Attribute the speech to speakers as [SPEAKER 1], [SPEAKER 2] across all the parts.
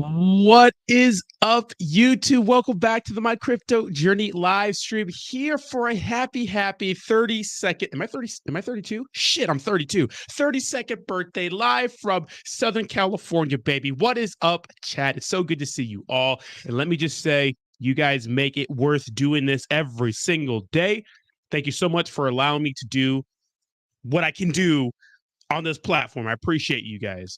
[SPEAKER 1] What is up, YouTube? Welcome back to the My Crypto Journey live stream here for a happy 30-second. Am I 30? Am I 32? Shit, I'm 32. 30-second birthday live from Southern California, baby. What is up, chat? It's so good to see you all. And let me just say, you guys make it worth doing this every single day. Thank you so much for allowing me to do what I can do on this platform. I appreciate you guys.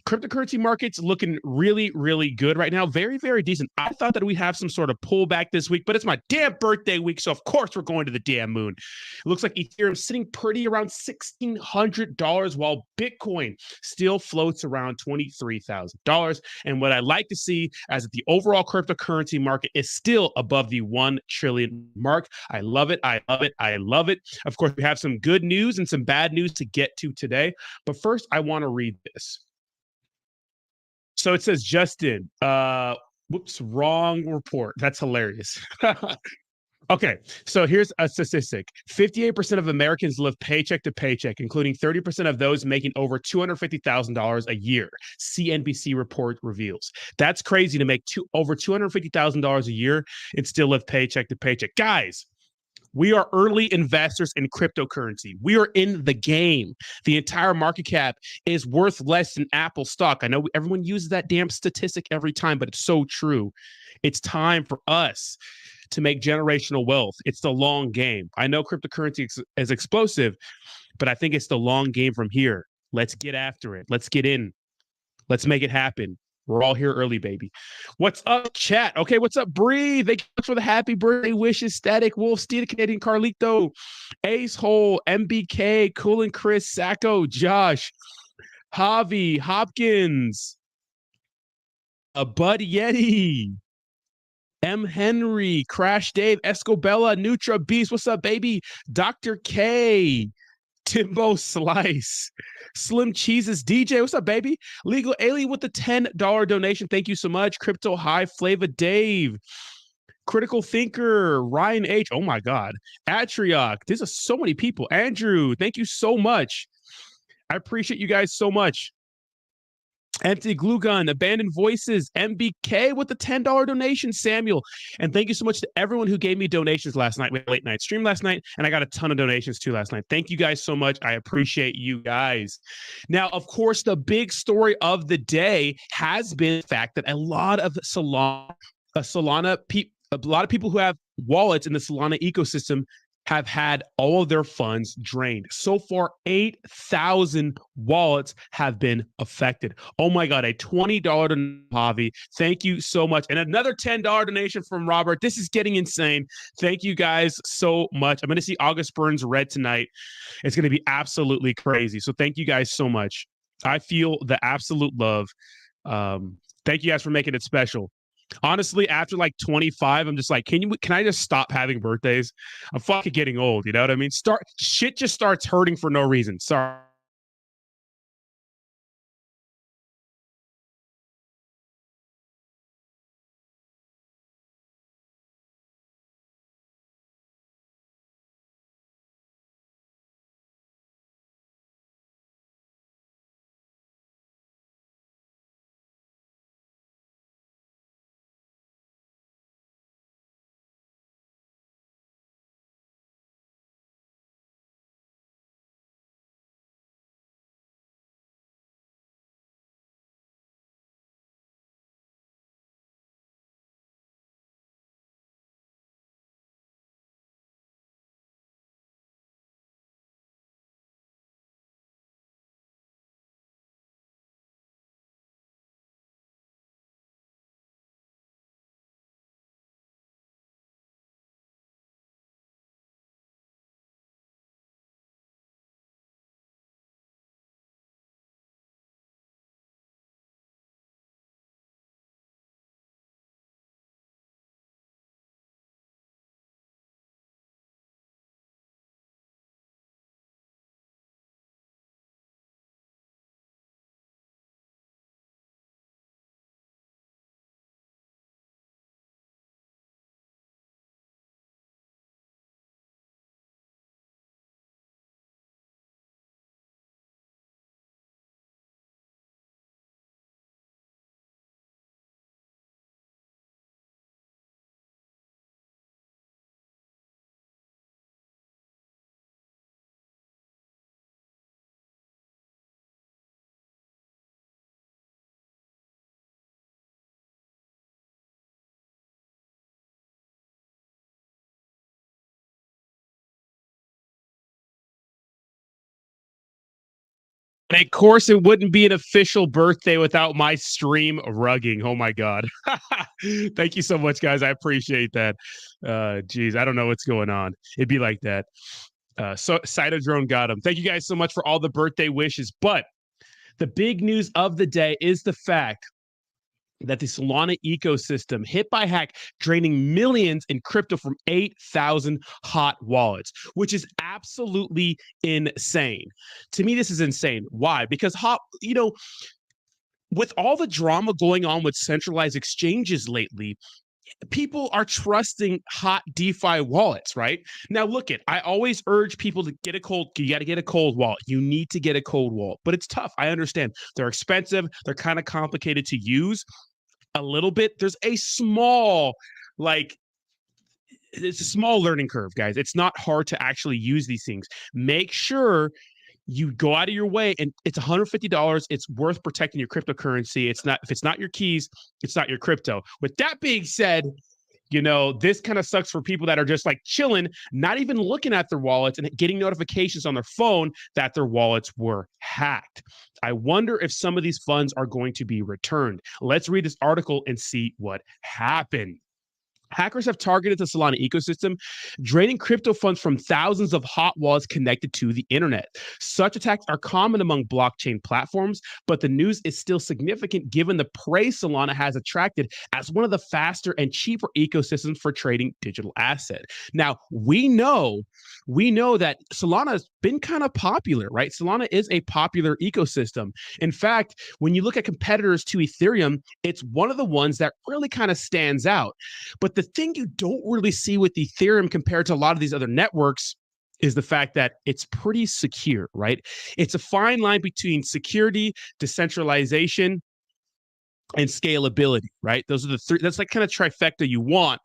[SPEAKER 1] Cryptocurrency markets looking really good right now. Very decent. I thought that we'd have some sort of pullback this week, but it's my damn birthday week, so of course we're going to the damn moon. It looks like Ethereum sitting pretty around $1,600 while Bitcoin still floats around $23,000. And what I like to see is that the overall cryptocurrency market is still above the 1 trillion mark. I love it. I love it. Of course, we have some good news and some bad news to get to today. But first, I want to read this. So it says, Justin, whoops, wrong report. That's hilarious. Okay, so here's a statistic. 58% of Americans live paycheck to paycheck, including 30% of those making over $250,000 a year, CNBC report reveals. That's crazy to make over $250,000 a year and still live paycheck to paycheck. Guys, we are early investors in cryptocurrency. We are in the game. The entire market cap is worth less than Apple stock. I know everyone uses that damn statistic every time, but it's so true. It's time for us to make generational wealth. It's the long game. I know cryptocurrency is explosive, but I think it's the long game from here. Let's get after it. Let's get in. Let's make it happen. We're all here early, baby. What's up, chat? Okay, what's up, Bree? Thank you for the happy birthday wishes. Static Wolf, Steve Canadian Carlito, Ace Hole, MBK, Coolin Chris, Sacco, Josh, Javi, Hopkins, Bud Yeti, M. Henry, Crash Dave, Escobella, Nutra Beast. What's up, baby? Dr. K, Timbo Slice, Slim Cheeses, DJ. What's up, baby? Legal Alien with the $10 donation. Thank you so much. Crypto High Flava Dave, Critical Thinker, Ryan H. Oh my God. Atrioc. There's so many people. Andrew, thank you so much. I appreciate you guys so much. Empty Glue Gun, Abandoned Voices, MBK with the $10 donation, Samuel. And thank you so much to everyone who gave me donations last night. We had a late night stream last night, and I got a ton of donations too last night. Thank you guys so much. I appreciate you guys. Now, of course, the big story of the day has been the fact that a lot of Solana people who have wallets in the Solana ecosystem have had all of their funds drained. So far, 8,000 wallets have been affected. Oh my God, a $20 donation, Javi. Thank you so much. And another $10 donation from Robert. This is getting insane. Thank you guys so much. I'm going to see August Burns red tonight. It's going to be absolutely crazy. So thank you guys so much. I feel the absolute love. Thank you guys for making it special. Honestly, after like 25, I'm just like, can I just stop having birthdays? I'm fucking getting old, you know what I mean? Shit just starts hurting for no reason. Sorry. And of course, it wouldn't be an official birthday without my stream rugging. Oh my God. Thank you so much, guys. I appreciate that. Geez, I don't know what's going on. It'd be like that. So Cytodrone got him. Thank you guys so much for all the birthday wishes. But the big news of the day is the fact that the Solana ecosystem hit by hack, draining millions in crypto from 8,000 hot wallets, which is absolutely insane. To me, this is insane. Why? Because with all the drama going on with centralized exchanges lately, people are trusting hot DeFi wallets, right? Now, I always urge people to get you got to get a cold wallet. You need to get a cold wallet, but it's tough. I understand. They're expensive. They're kind of complicated to use a little bit. There's a small, it's a small learning curve, guys. It's not hard to actually use these things. Make sure you go out of your way, and it's $150. It's worth protecting your cryptocurrency. If it's not your keys, it's not your crypto. With that being said, this kind of sucks for people that are just chilling, not even looking at their wallets and getting notifications on their phone that their wallets were hacked. I wonder if some of these funds are going to be returned. Let's read this article and see what happened. Hackers have targeted the Solana ecosystem, draining crypto funds from thousands of hot wallets connected to the internet. Such attacks are common among blockchain platforms, but the news is still significant given the praise Solana has attracted as one of the faster and cheaper ecosystems for trading digital assets. Now, we know that Solana has been kind of popular, right? Solana is a popular ecosystem. In fact, when you look at competitors to Ethereum, it's one of the ones that really kind of stands out. But the thing you don't really see with Ethereum compared to a lot of these other networks is the fact that it's pretty secure, right? It's a fine line between security, decentralization, and scalability, right? Those are the three. That's kind of trifecta you want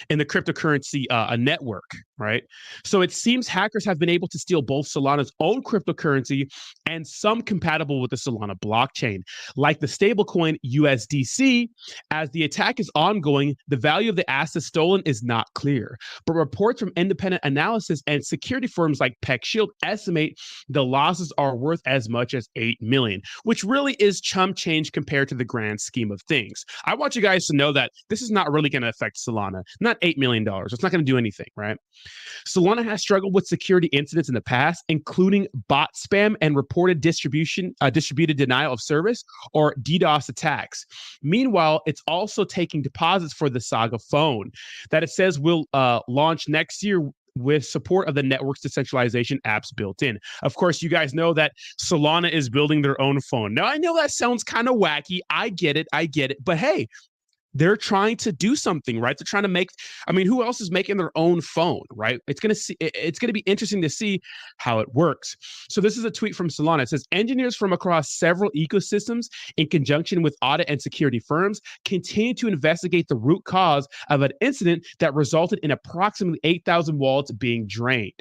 [SPEAKER 1] in the cryptocurrency a network, right? So it seems hackers have been able to steal both Solana's own cryptocurrency and some compatible with the Solana blockchain, like the stablecoin USDC. As the attack is ongoing, the value of the assets stolen is not clear, but reports from independent analysis and security firms like PeckShield estimate the losses are worth as much as $8 million, which really is chump change compared to the grand scheme of things. I want you guys to know that this is not really going to affect Solana. Not $8 million. It's not going to do anything, right? Solana has struggled with security incidents in the past, including bot spam and reported distributed denial of service, or DDoS attacks. Meanwhile, it's also taking deposits for the Saga phone that it says will launch next year with support of the network's decentralization apps built in. Of course, you guys know that Solana is building their own phone. Now, I know that sounds kind of wacky. I get it. But hey, they're trying to do something, right? They're trying to make, who else is making their own phone, right? It's going to be interesting to see how it works. So this is a tweet from Solana. It says, engineers from across several ecosystems in conjunction with audit and security firms continue to investigate the root cause of an incident that resulted in approximately 8,000 wallets being drained.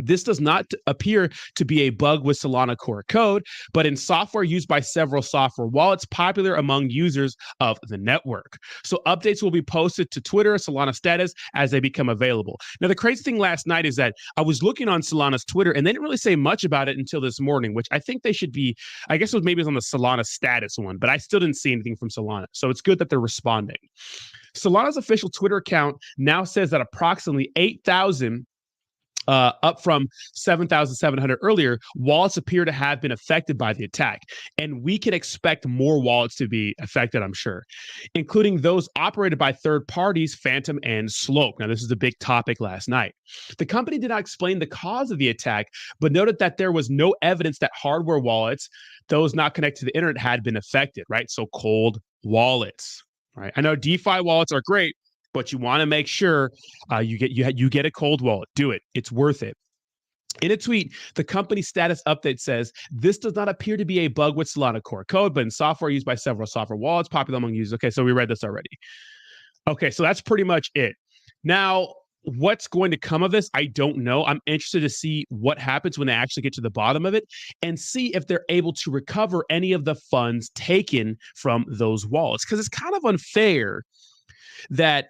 [SPEAKER 1] This does not appear to be a bug with Solana core code, but in software used by several software wallets popular among users of the network. So updates will be posted to Twitter, Solana status, as they become available. Now, the crazy thing last night is that I was looking on Solana's Twitter, and they didn't really say much about it until this morning, which I think they should be. I guess it was on the Solana status one, but I still didn't see anything from Solana. So it's good that they're responding. Solana's official Twitter account now says that approximately 8,000 up from 7,700 earlier, wallets appear to have been affected by the attack. And we can expect more wallets to be affected, I'm sure, including those operated by third parties, Phantom and Slope. Now, this is a big topic last night. The company did not explain the cause of the attack, but noted that there was no evidence that hardware wallets, those not connected to the internet, had been affected, right? So cold wallets, right? I know DeFi wallets are great, but you want to make sure you get a cold wallet. Do it. It's worth it. In a tweet, the company status update says, this does not appear to be a bug with Solana core code, but in software used by several software wallets popular among users. Okay, so we read this already. Okay, so that's pretty much it. Now, what's going to come of this? I don't know. I'm interested to see what happens when they actually get to the bottom of it and see if they're able to recover any of the funds taken from those wallets. Because it's kind of unfair that,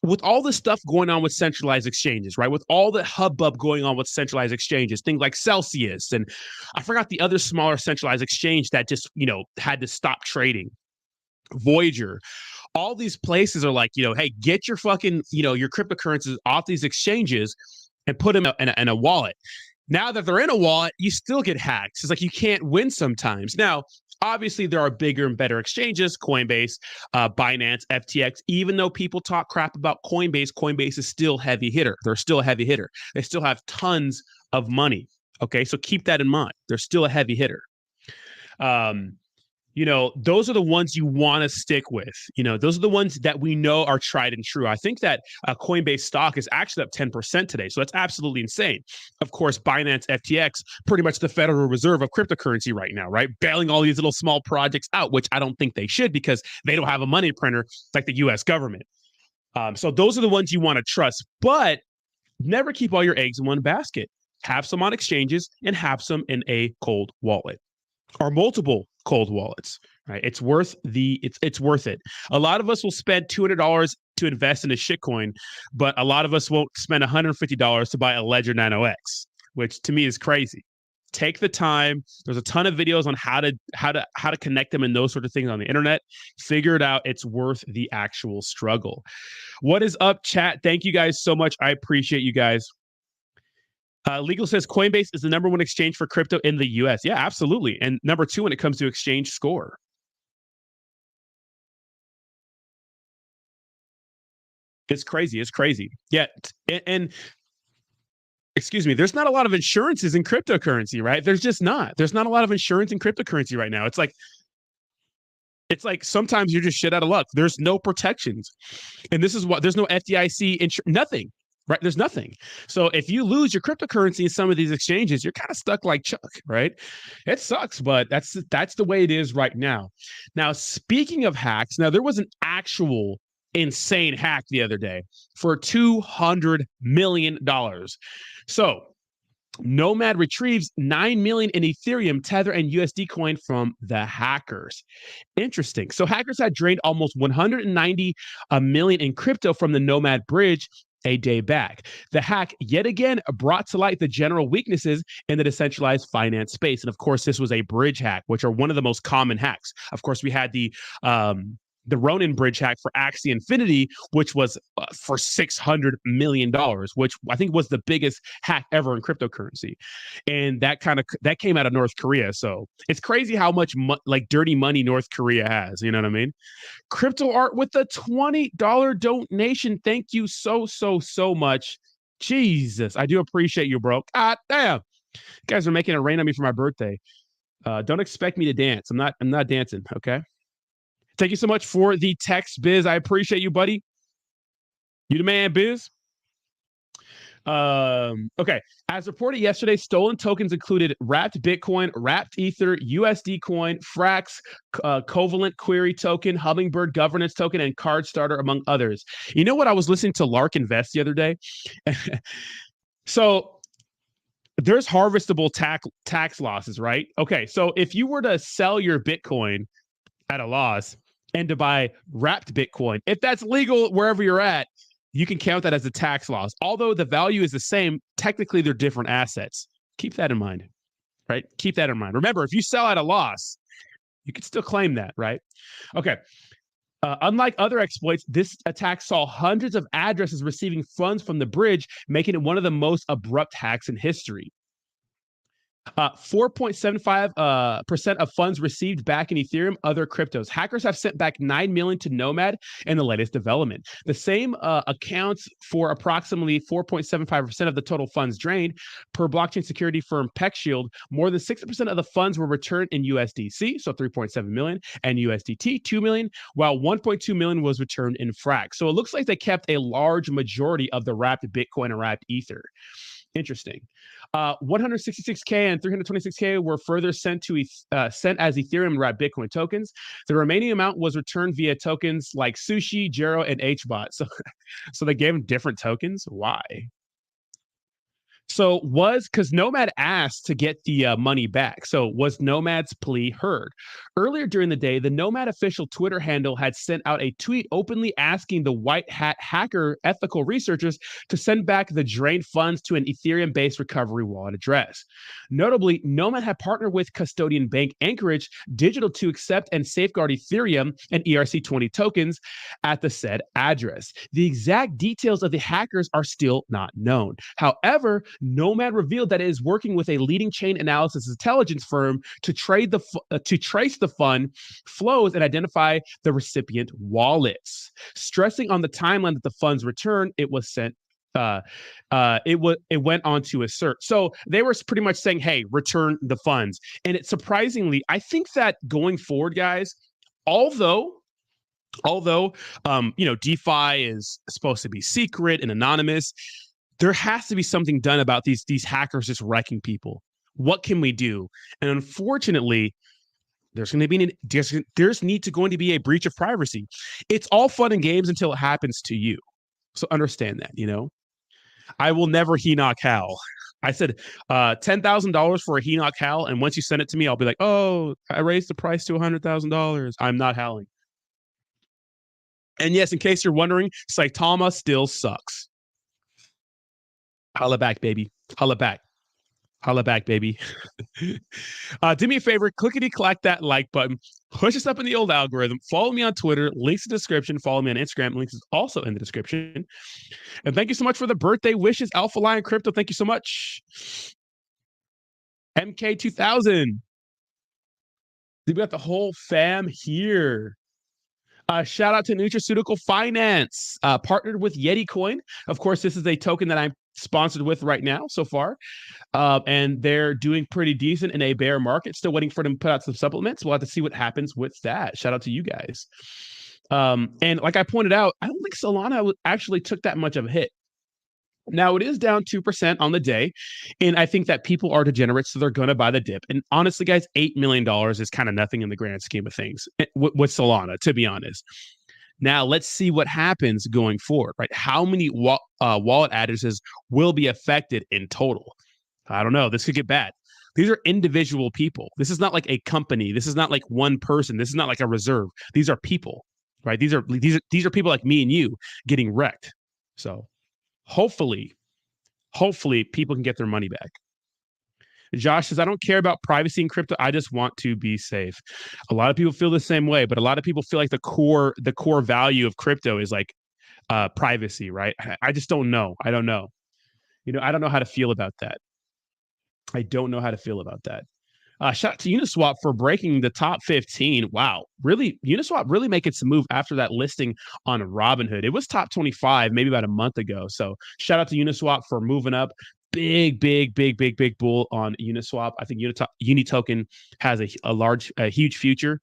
[SPEAKER 1] with all this stuff going on with centralized exchanges, right? With all the hubbub going on with centralized exchanges, things like Celsius, and I forgot the other smaller centralized exchange that just, had to stop trading. Voyager. All these places are like, hey, get your fucking, your cryptocurrencies off these exchanges and put them in a wallet. Now that they're in a wallet, you still get hacked. It's like you can't win sometimes. Now, obviously, there are bigger and better exchanges, Coinbase, Binance, FTX. Even though people talk crap about Coinbase, Coinbase is still heavy hitter. They're still a heavy hitter. They still have tons of money. Okay, so keep that in mind. They're still a heavy hitter. Those are the ones you want to stick with. Those are the ones that we know are tried and true. I think that Coinbase stock is actually up 10% today. So that's absolutely insane. Of course, Binance, FTX, pretty much the Federal Reserve of cryptocurrency right now, right? Bailing all these little small projects out, which I don't think they should because they don't have a money printer like the US government. So those are the ones you want to trust, but never keep all your eggs in one basket. Have some on exchanges and have some in a cold wallet or multiple cold wallets, right? It's worth it's worth it. A lot of us will spend $200 to invest in a shitcoin, but a lot of us won't spend $150 to buy a Ledger Nano X, which to me is crazy. Take the time. There's a ton of videos on how to connect them and those sort of things on the internet. Figure it out. It's worth the actual struggle. What is up, chat? Thank you guys so much. I appreciate you guys. Legal says Coinbase is the number one exchange for crypto in the US. Yeah, absolutely. And number two when it comes to exchange score. It's crazy. It's crazy. Yeah. And excuse me, there's not a lot of insurances in cryptocurrency, right? There's just not. There's not a lot of insurance in cryptocurrency right now. It's like sometimes you're just shit out of luck. There's no protections. And this is what there's no FDIC, nothing. Right. There's nothing. So if you lose your cryptocurrency in some of these exchanges, you're kind of stuck like Chuck. Right. It sucks, but that's the way it is right now. Now, speaking of hacks, now there was an actual insane hack the other day for $200 million. So Nomad retrieves 9 million in Ethereum, Tether, and USD coin from the hackers. Interesting. So hackers had drained almost 190 million in crypto from the Nomad bridge a day back. The hack yet again brought to light the general weaknesses in the decentralized finance space. And of course, this was a bridge hack, which are one of the most common hacks. Of course, we had the Ronin bridge hack for Axie Infinity, which was for $600 million, which I think was the biggest hack ever in cryptocurrency. And that came out of North Korea. So it's crazy how much dirty money North Korea has. You know what I mean? Crypto Art with the $20 donation. Thank you so much. Jesus, I do appreciate you, bro. God damn. You guys are making it rain on me for my birthday. Don't expect me to dance. I'm not dancing, okay? Thank you so much for the text, Biz. I appreciate you, buddy. You the man, Biz. Okay. As reported yesterday, stolen tokens included wrapped Bitcoin, wrapped Ether, USD coin, Frax, Covalent Query token, Hummingbird governance token, and Card Starter, among others. You know what? I was listening to Lark Invest the other day. So there's harvestable tax losses, right? Okay. So if you were to sell your Bitcoin at a loss and to buy wrapped Bitcoin, if that's legal wherever you're at, you can count that as a tax loss. Although the value is the same, technically they're different assets. Keep that in mind, right? Keep that in mind. Remember, if you sell at a loss, you can still claim that, right? Okay. Unlike other exploits, this attack saw hundreds of addresses receiving funds from the bridge, making it one of the most abrupt hacks in history. 4.75% of funds received back in Ethereum, other cryptos. Hackers have sent back 9 million to Nomad in the latest development. The same accounts for approximately 4.75% of the total funds drained. Per blockchain security firm PeckShield, more than 60% of the funds were returned in USDC, so 3.7 million, and USDT, 2 million, while 1.2 million was returned in Frax. So it looks like they kept a large majority of the wrapped Bitcoin and wrapped Ether. Interesting. 166K and 326K were further sent as Ethereum wrapped Bitcoin tokens. The remaining amount was returned via tokens like Sushi, Jero, and HBot. So they gave them different tokens. Why? So was because Nomad asked to get the money back. So was Nomad's plea heard? Earlier during the day, the Nomad official Twitter handle had sent out a tweet openly asking the white hat hacker ethical researchers to send back the drained funds to an Ethereum-based recovery wallet address. Notably, Nomad had partnered with custodian bank Anchorage Digital to accept and safeguard Ethereum and ERC20 tokens at the said address. The exact details of the hackers are still not known. However, Nomad revealed that it is working with a leading chain analysis intelligence firm to trace the fund flows and identify the recipient wallets. Stressing on the timeline that the funds return, it was sent it went on to assert. So they were pretty much saying, hey, return the funds. And it surprisingly, I think that going forward, guys, although DeFi is supposed to be secret and anonymous, there has to be something done about these hackers just wrecking people. What can we do? And unfortunately, there's going to be going to be a breach of privacy. It's all fun and games until it happens to you. So understand that, I will never Henoch Hal. I said $10,000 for a Henoch Hal, and once you send it to me, I'll be like, oh, I raised the price to $100,000. I'm not howling. And yes, in case you're wondering, Saitama still sucks. Holla back, baby. Holla back. Holla back, baby. Do me a favor, clickety-clack that like button. Push us up in the old algorithm. Follow me on Twitter. Links in the description. Follow me on Instagram. Links is also in the description. And thank you so much for the birthday wishes, Alpha Lion Crypto. Thank you so much. MK2000. We got the whole fam here. Shout out to Nutraceutical Finance, partnered with Yeti Coin. Of course, this is a token that I'm sponsored with right now so far. And they're doing pretty decent in a bear market. Still waiting for them to put out some supplements. We'll have to see what happens with that. Shout out to you guys. And like I pointed out, I don't think Solana actually took that much of a hit. Now, it is down 2% on the day, and I think that people are degenerates, so they're going to buy the dip. And honestly, guys, $8 million is kind of nothing in the grand scheme of things with Solana, to be honest. Now, let's see what happens going forward, right? How many wallet addresses will be affected in total? I don't know. This could get bad. These are individual people. This is not like a company. This is not like one person. This is not like a reserve. These are people, right? These are people like me and you getting wrecked. So hopefully people can get their money back. Josh says, I don't care about privacy in crypto. I just want to be safe. A lot of people feel the same way, but a lot of people feel like the core value of crypto is like privacy, right? I just don't know. I don't know. I don't know how to feel about that. I don't know how to feel about that. Shout out to Uniswap for breaking the top 15. Wow. Really, Uniswap really making some move after that listing on Robinhood. It was top 25 maybe about a month ago. So shout out to Uniswap for moving up. Big bull on Uniswap. I think Unitoken has a huge future.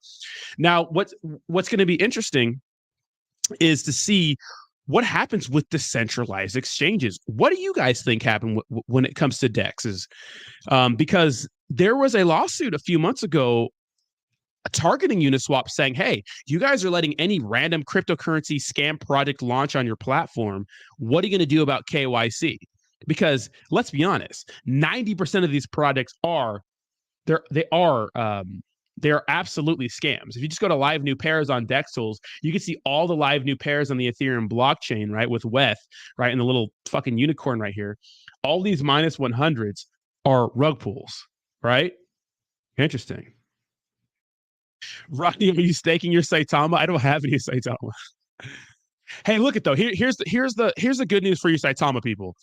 [SPEAKER 1] Now, what's going to be interesting is to see what happens with decentralized exchanges. What do you guys think happened when it comes to DEXs? Because there was a lawsuit a few months ago targeting Uniswap saying, hey, you guys are letting any random cryptocurrency scam project launch on your platform. What are you going to do about KYC? Because let's be honest, 90% of these projects are absolutely scams. If you just go to live new pairs on DEX tools, you can see all the live new pairs on the Ethereum blockchain, right? With WETH, right? And the little fucking unicorn right here. All these minus 100s are rug pulls, right? Interesting. Rodney, are you staking your Saitama? I don't have any Saitama. Hey, look at though. Here's the good news for you Saitama people.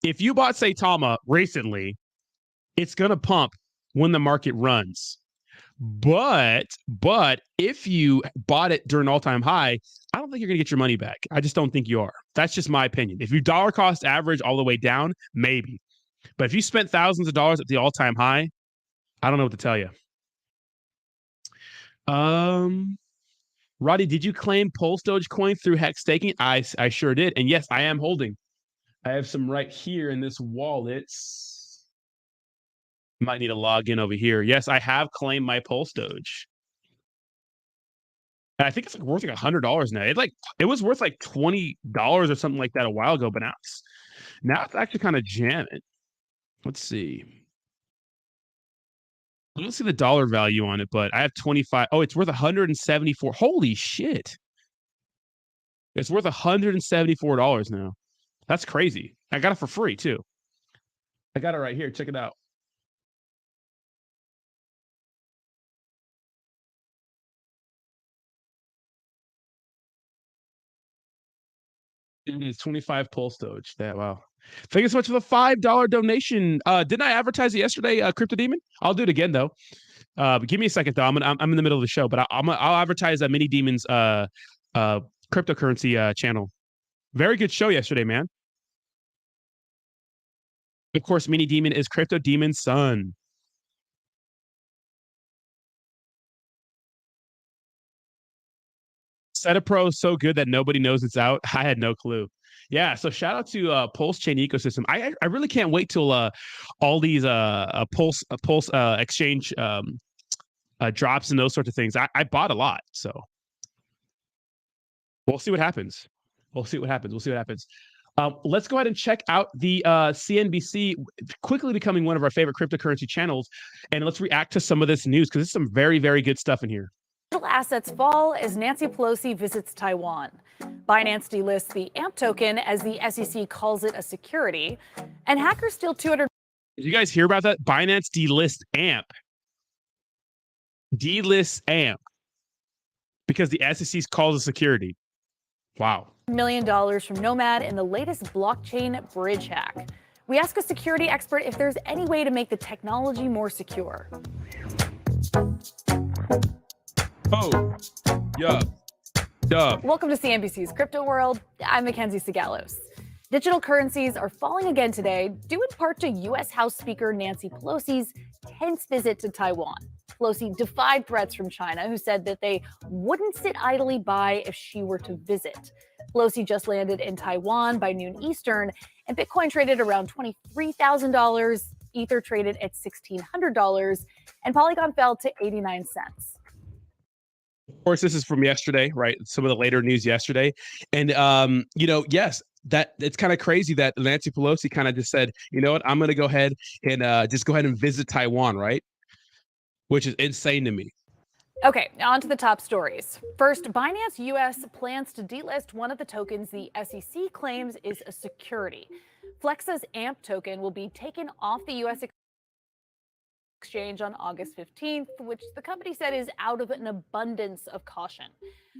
[SPEAKER 1] If you bought Saitama recently, it's gonna pump when the market runs. But if you bought it during all-time high, I don't think you're gonna get your money back. I just don't think you are. That's just my opinion. If you dollar cost average all the way down, maybe. But if you spent thousands of dollars at the all-time high, I don't know what to tell you. Roddy, did you claim Pulse Dogecoin through Hex staking? I sure did. And yes, I am holding. I have some right here in this wallet. Might need to log in over here. Yes, I have claimed my Pulse Doge. And I think it's like worth like $100 now. It was worth like $20 or something like that a while ago, but now it's actually kind of jamming. Let's see. I don't see the dollar value on it, but I have 25. Oh, it's worth 174. Holy shit. It's worth $174 now. That's crazy. I got it for free too. I got it right here. Check it out. It is 25 Pulse Doge. Wow. Thank you so much for the $5 donation. Didn't I advertise it yesterday, Crypto Demon? I'll do it again though. But give me a second though. I'm in the middle of the show, but I'll advertise that Mini Demon's cryptocurrency channel. Very good show yesterday, man. Of course, Mini Demon is Crypto Demon's son. Set Pro is so good that nobody knows it's out. I had no clue. Yeah, so shout out to Pulse Chain ecosystem. I really can't wait till all these Pulse exchange drops and those sorts of things. I bought a lot, so we'll see what happens. Let's go ahead and check out the CNBC, quickly becoming one of our favorite cryptocurrency channels, and let's react to some of this news because there's some very, very good stuff in here.
[SPEAKER 2] Assets fall as Nancy Pelosi visits Taiwan. Binance delists the AMP token as the SEC calls it a security, and hackers steal 200.
[SPEAKER 1] Did you guys hear about that? Binance delists AMP. Delists AMP because the SEC calls it security. Wow.
[SPEAKER 2] $1 million from Nomad in the latest blockchain bridge hack. We ask a security expert if there's any way to make the technology more secure.
[SPEAKER 1] Oh, yeah. Duh.
[SPEAKER 2] Welcome to CNBC's Crypto World. I'm Mackenzie Sigalos. Digital currencies are falling again today, due in part to U.S. House Speaker Nancy Pelosi's tense visit to Taiwan. Pelosi defied threats from China, who said that they wouldn't sit idly by if she were to visit. Pelosi just landed in Taiwan by noon Eastern, and Bitcoin traded around $23,000, Ether traded at $1,600, and Polygon fell to 89 cents.
[SPEAKER 1] Of course, this is from yesterday, right? Some of the later news yesterday. And, yes, that it's kind of crazy that Nancy Pelosi kind of just said, you know what, I'm going to go ahead and just go ahead and visit Taiwan, right? Which is insane to me.
[SPEAKER 2] Okay, on to the top stories. First, Binance US plans to delist one of the tokens the SEC claims is a security. Flexa's AMP token will be taken off the US exchange on August 15th, which the company said is out of an abundance of caution.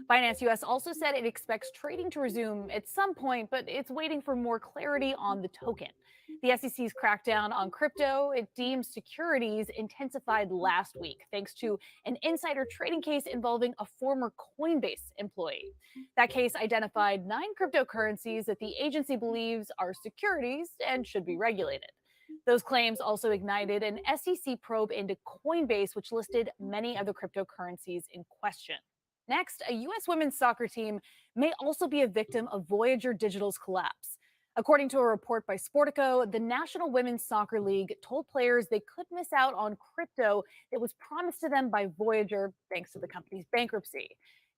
[SPEAKER 2] Binance US also said it expects trading to resume at some point, but it's waiting for more clarity on the token. The SEC's crackdown on crypto it deemed securities intensified last week, thanks to an insider trading case involving a former Coinbase employee. That case identified 9 cryptocurrencies that the agency believes are securities and should be regulated. Those claims also ignited an SEC probe into Coinbase, which listed many of the cryptocurrencies in question. Next, a U.S. women's soccer team may also be a victim of Voyager Digital's collapse. According to a report by Sportico, the National Women's Soccer League told players they could miss out on crypto that was promised to them by Voyager thanks to the company's bankruptcy.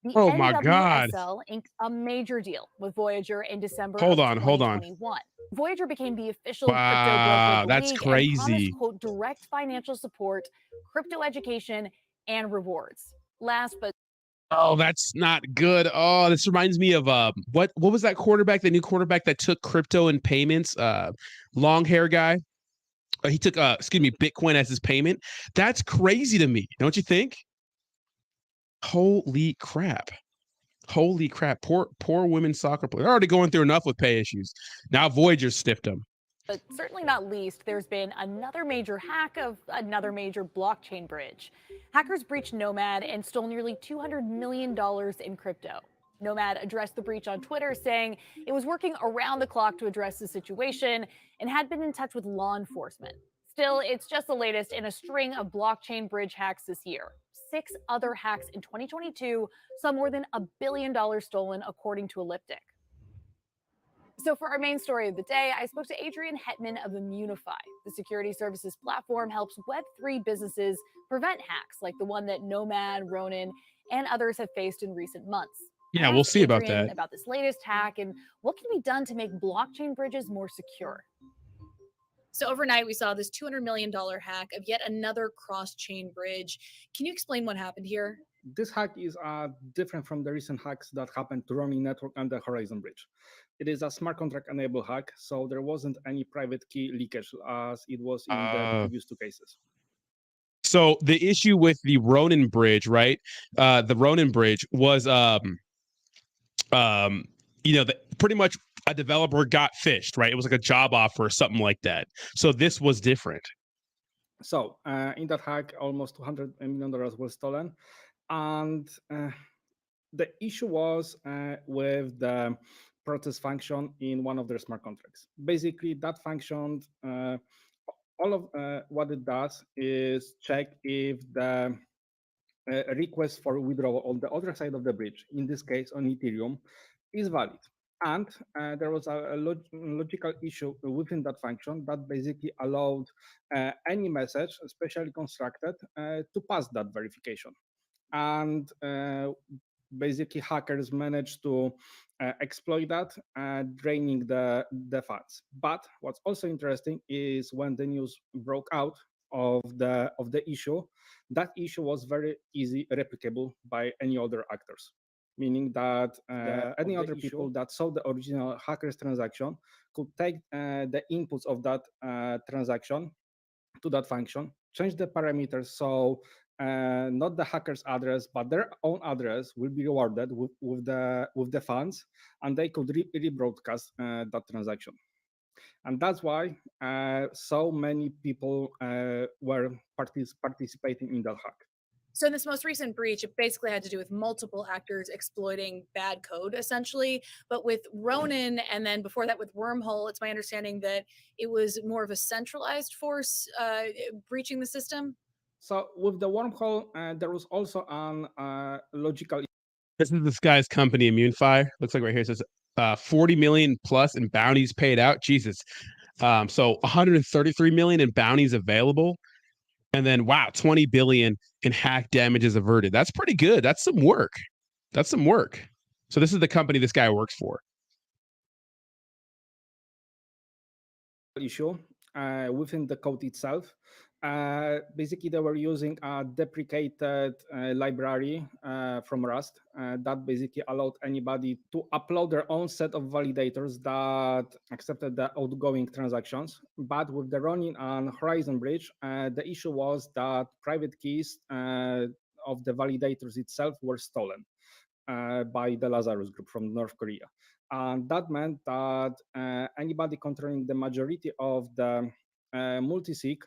[SPEAKER 2] The NWSL inked a major deal with Voyager in December of 2021. Voyager became the official crypto broker of the league and promised, quote, direct financial support, crypto education, and rewards. Last but
[SPEAKER 1] oh, that's not good. Oh, this reminds me of what was that quarterback, the new quarterback that took crypto and payments, long hair guy. He took Bitcoin as his payment. That's crazy to me, don't you think? Holy crap. Poor women's soccer players. They're already going through enough with pay issues. Now Voyager stiffed them.
[SPEAKER 2] But certainly not least, there's been another major hack of another major blockchain bridge. Hackers breached Nomad and stole nearly $200 million in crypto. Nomad addressed the breach on Twitter, saying it was working around the clock to address the situation and had been in touch with law enforcement. Still, it's just the latest in a string of blockchain bridge hacks this year. 6 other hacks in 2022 saw more than $1 billion stolen, according to Elliptic. So for our main story of the day, I spoke to Adrian Hetman of Immunify. The security services platform helps Web3 businesses prevent hacks like the one that Nomad, Ronin, and others have faced in recent months.
[SPEAKER 1] Yeah, we'll see about that.
[SPEAKER 2] About this latest hack and what can be done to make blockchain bridges more secure. So overnight, we saw this $200 million hack of yet another cross-chain bridge. Can you explain what happened here?
[SPEAKER 3] This hack is different from the recent hacks that happened to Ronin Network and the Horizon Bridge. It is a smart contract enabled hack, so there wasn't any private key leakage as it was in the previous two cases.
[SPEAKER 1] So the issue with the Ronin bridge, right? The Ronin bridge was, pretty much a developer got phished, right? It was like a job offer or something like that. So this was different.
[SPEAKER 3] So in that hack, almost $200 million was stolen. And the issue was with the protest function in one of their smart contracts. Basically, that function, all of what it does is check if the request for withdrawal on the other side of the bridge, in this case on Ethereum, is valid. And there was a logical issue within that function that basically allowed any message, especially constructed, to pass that verification. And basically hackers managed to exploit that, draining the funds. But what's also interesting is when the news broke out of the issue, that issue was very easy replicable by any other actors, meaning that any other people that saw the original hacker's transaction could take the inputs of that transaction to that function, change the parameters so not the hacker's address, but their own address will be rewarded with the funds, and they could rebroadcast that transaction. And that's why so many people were participating in that hack.
[SPEAKER 2] So in this most recent breach, it basically had to do with multiple actors exploiting bad code, essentially. But with Ronin, and then before that with Wormhole, it's my understanding that it was more of a centralized force breaching the system.
[SPEAKER 3] So with the Wormhole, there was also an logical.
[SPEAKER 1] This is this guy's company, ImmuneFire. Looks like right here it says 40 million plus in bounties paid out. Jesus. So 133 million in bounties available. And then, wow, 20 billion in hack damages averted. That's pretty good. That's some work. So this is the company this guy works for.
[SPEAKER 3] Issue within the code itself. Basically, they were using a deprecated library from Rust that basically allowed anybody to upload their own set of validators that accepted the outgoing transactions. But with the Ronin and Horizon Bridge, the issue was that private keys of the validators itself were stolen by the Lazarus group from North Korea. And that meant that anybody controlling the majority of the multisig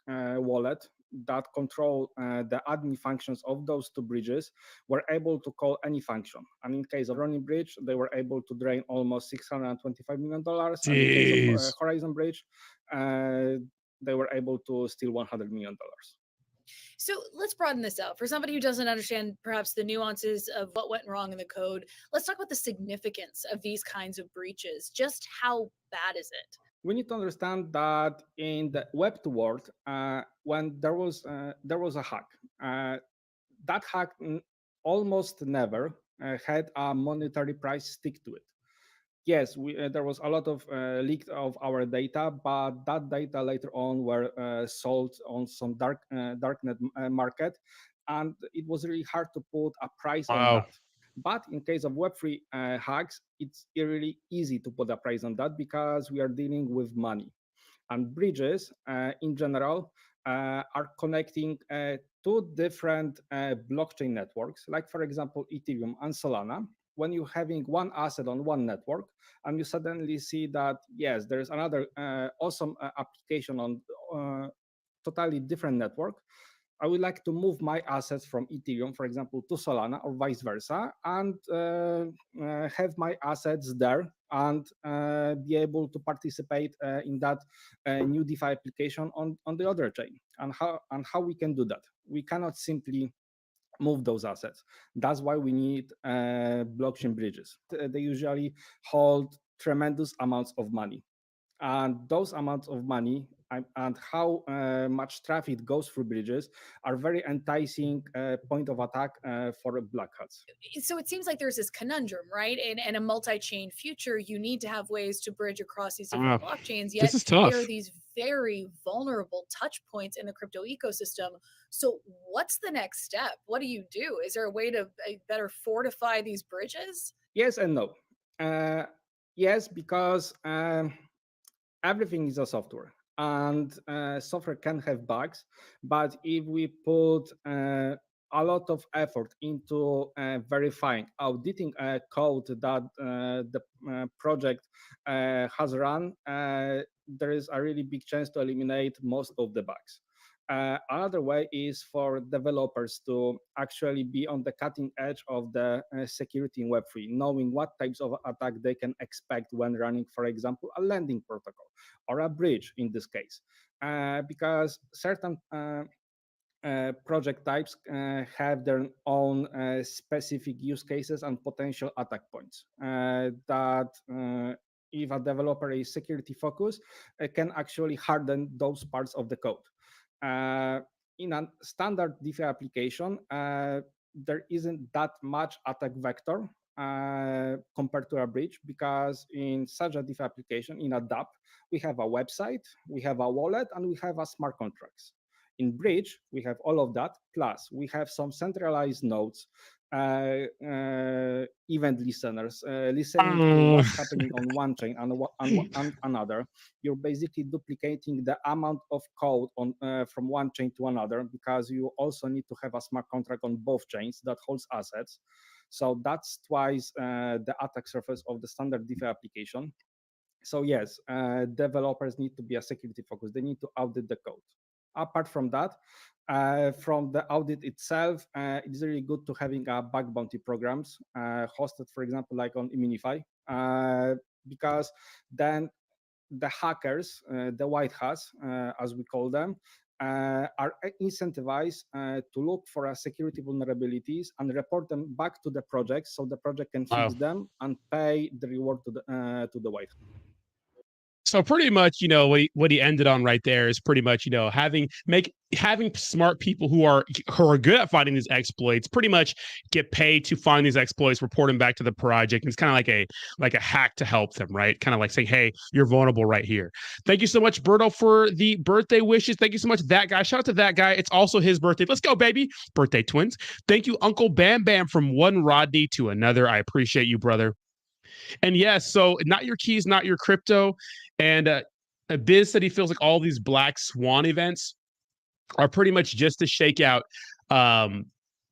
[SPEAKER 3] wallet that control the admin functions of those two bridges were able to call any function. And in case of Ronin Bridge, they were able to drain almost $625 million. And in case of Horizon Bridge, they were able to steal $100 million.
[SPEAKER 2] So let's broaden this out. For somebody who doesn't understand perhaps the nuances of what went wrong in the code, let's talk about the significance of these kinds of breaches. Just how bad is it?
[SPEAKER 3] We need to understand that in the Web2 world, when there was a hack, that hack almost never had a monetary price stick to it. Yes, there was a lot of leak of our data, but that data later on were sold on some darknet market, and it was really hard to put a price on that. But in case of Web3 hacks, it's really easy to put a price on that because we are dealing with money. And bridges, in general, are connecting two different blockchain networks, like, for example, Ethereum and Solana. When you're having one asset on one network and you suddenly see that, yes, there's another awesome application on totally different network, I would like to move my assets from Ethereum, for example, to Solana or vice versa, and have my assets there and be able to participate in that new DeFi application on the other chain. And how we can do that? We cannot simply move those assets. That's why we need blockchain bridges. They usually hold tremendous amounts of money. And those amounts of money and how much traffic goes through bridges are very enticing point of attack for black hats.
[SPEAKER 4] So it seems like there's this conundrum, right? In a multi-chain future, you need to have ways to bridge across these different blockchains, yet
[SPEAKER 1] this is tough.
[SPEAKER 4] there are these very vulnerable touch points in the crypto ecosystem. So what's the next step? What do you do? Is there a way to better fortify these bridges?
[SPEAKER 3] Yes and no. Yes, because everything is a software, and software can have bugs. But if we put a lot of effort into verifying, auditing code that the project has run, there is a really big chance to eliminate most of the bugs. Another way is for developers to actually be on the cutting edge of the security in Web3, knowing what types of attack they can expect when running, for example, a lending protocol or a bridge in this case, because certain project types have their own specific use cases and potential attack points that if a developer is security focused, can actually harden those parts of the code. In a standard DeFi application, there isn't that much attack vector compared to a bridge, because in such a DeFi application, in a dApp, we have a website, we have a wallet, and we have a smart contracts. In bridge, we have all of that, plus we have some centralized nodes, event listeners, listening to what's happening on one chain and another. You're basically duplicating the amount of code on from one chain to another, because you also need to have a smart contract on both chains that holds assets. So that's twice the attack surface of the standard DeFi application. So yes, developers need to be a security focus. They need to audit the code. Apart from that, from the audit itself, it's really good to having a bug bounty programs hosted, for example, like on Immunify, because then the hackers, the white hats, as we call them, are incentivized to look for security vulnerabilities and report them back to the project, so the project can fix them and pay the reward to the white hat.
[SPEAKER 1] So pretty much, what he ended on right there is pretty much, having smart people who are good at finding these exploits pretty much get paid to find these exploits, report them back to the project. And it's kind of like a hack to help them, right? Kind of like saying, hey, you're vulnerable right here. Thank you so much, Berto, for the birthday wishes. Thank you so much, that guy. Shout out to that guy. It's also his birthday. Let's go, baby. Birthday twins. Thank you, Uncle Bam Bam, from one Rodney to another. I appreciate you, brother. And yes, so not your keys, not your crypto. And Biz said he feels like all these black swan events are pretty much just to shake out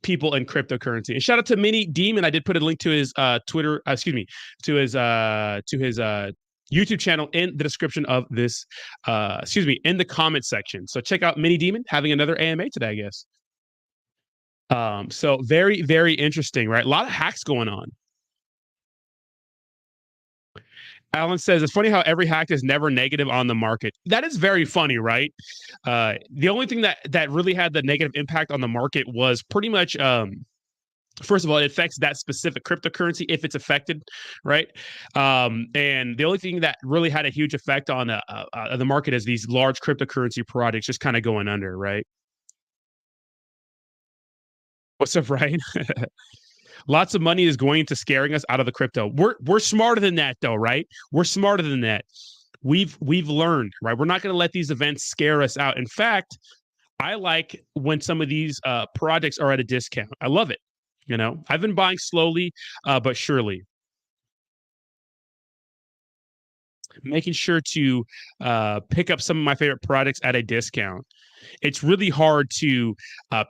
[SPEAKER 1] people in cryptocurrency. And shout out to Mini Demon. I did put a link to his Twitter, to his YouTube channel in the description of this, in the comment section. So check out Mini Demon having another AMA today, I guess. So very, very interesting, right? A lot of hacks going on. Alan says, it's funny how every hack is never negative on the market. That is very funny, right? The only thing that really had the negative impact on the market was pretty much, first of all, it affects that specific cryptocurrency if it's affected, right? And the only thing that really had a huge effect on the market is these large cryptocurrency projects just kind of going under, right? What's up, Ryan? Lots of money is going into scaring us out of the crypto. We're smarter than that, though, right? We're smarter than that. We've learned, right? We're not going to let these events scare us out. In fact, I like when some of these projects are at a discount. I love it. I've been buying slowly, but surely. Making sure to pick up some of my favorite products at a discount. It's really hard to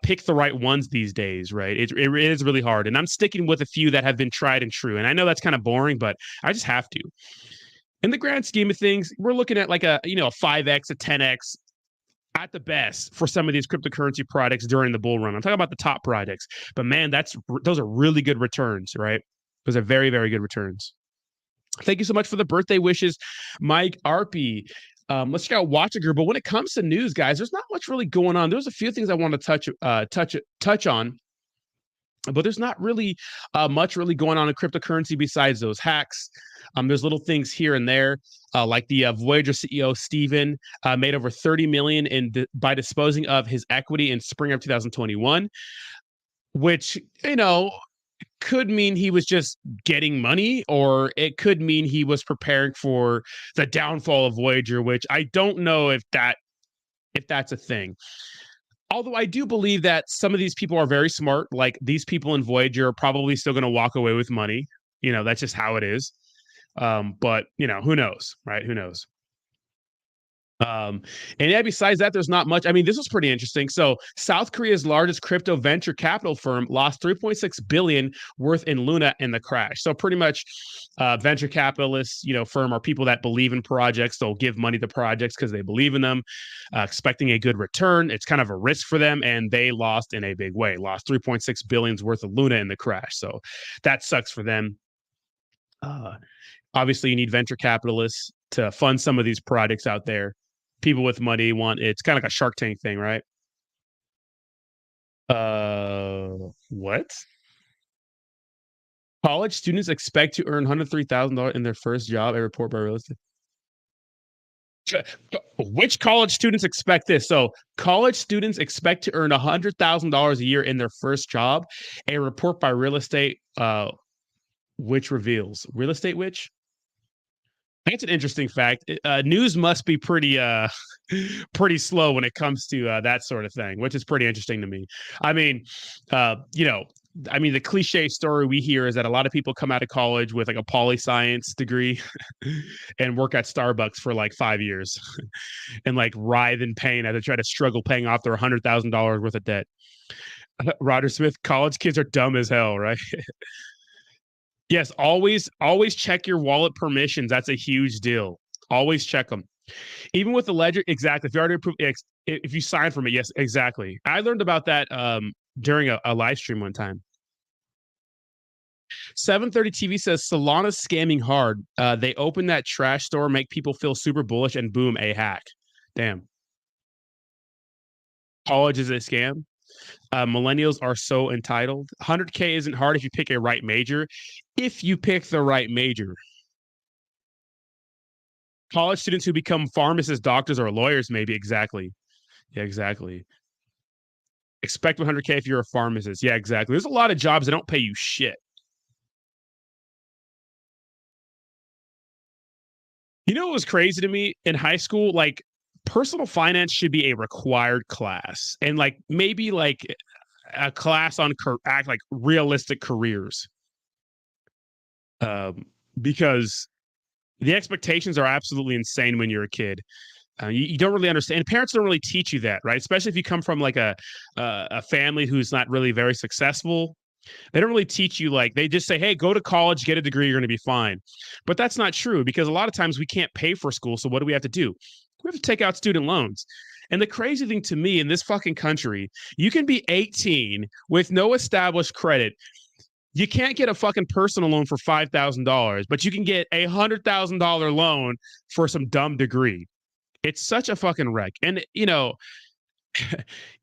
[SPEAKER 1] pick the right ones these days, right? It is really hard. And I'm sticking with a few that have been tried and true. And I know that's kind of boring, but I just have to. In the grand scheme of things, we're looking at like a 5x, a 10x at the best for some of these cryptocurrency products during the bull run. I'm talking about the top projects. But man, those are really good returns, right? Those are very, very good returns. Thank you so much for the birthday wishes, Mike Arpey. Let's check out Watchager. But when it comes to news, guys, there's not much really going on. There's a few things I want to touch on. But there's not really much really going on in cryptocurrency besides those hacks. There's little things here and there, like the Voyager CEO Steven made over 30 million by disposing of his equity in spring of 2021, which, you know, could mean he was just getting money, or it could mean he was preparing for the downfall of Voyager, which I don't know if that's a thing. Although I do believe that some of these people are very smart. Like, these people in Voyager are probably still going to walk away with money. You know, that's just how it is. But, you know, who knows, right? Who knows? And yeah, besides that, there's not much. I mean, this was pretty interesting. So South Korea's largest crypto venture capital firm lost 3.6 billion worth in Luna in the crash. So pretty much venture capitalists, you know, firm are people that believe in projects. They'll give money to projects because they believe in them, expecting a good return. It's kind of a risk for them. And they lost in a big way, lost 3.6 billion worth of Luna in the crash. So that sucks for them. Obviously, you need venture capitalists to fund some of these projects out there. People with money it's kind of like a Shark Tank thing, right? What? College students expect to earn $103,000 in their first job, a report by Real Estate. Which college students expect this? So college students expect to earn $100,000 a year in their first job, a report by Real Estate, which reveals. Real Estate which? That's an interesting fact. News must be pretty slow when it comes to that sort of thing, which is pretty interesting to me. I mean, the cliche story we hear is that a lot of people come out of college with like a poli-science degree and work at Starbucks for like 5 years and like writhe in pain as they try to struggle paying off their $100,000 worth of debt. Roger Smith, college kids are dumb as hell, right? Yes, always check your wallet permissions. That's a huge deal. Always check them. Even with the ledger, exactly. If you already approved, if you sign from it, yes, exactly. I learned about that during a live stream one time. 730 TV says Solana's scamming hard. They open that trash store, make people feel super bullish, and boom, a hack. Damn. College is a scam. Millennials are so entitled. 100K isn't hard if you pick a right major. If you pick the right major. College students who become pharmacists, doctors, or lawyers, maybe. Exactly. Yeah, exactly. Expect 100K if you're a pharmacist. Yeah, exactly. There's a lot of jobs that don't pay you shit. You know what was crazy to me in high school? Like, personal finance should be a required class, and like maybe like a class on like realistic careers, because the expectations are absolutely insane when you're a kid. You don't really understand. Parents don't really teach you that, right? Especially if you come from like a family who's not really very successful. They don't really teach you, like, they just say, hey, go to college, get a degree, you're going to be fine. But that's not true, because a lot of times we can't pay for school. So what do we have to do? We have to take out student loans. And the crazy thing to me, in this fucking country, you can be 18 with no established credit. You can't get a fucking personal loan for $5,000, but you can get a $100,000 loan for some dumb degree. It's such a fucking wreck. And, you know,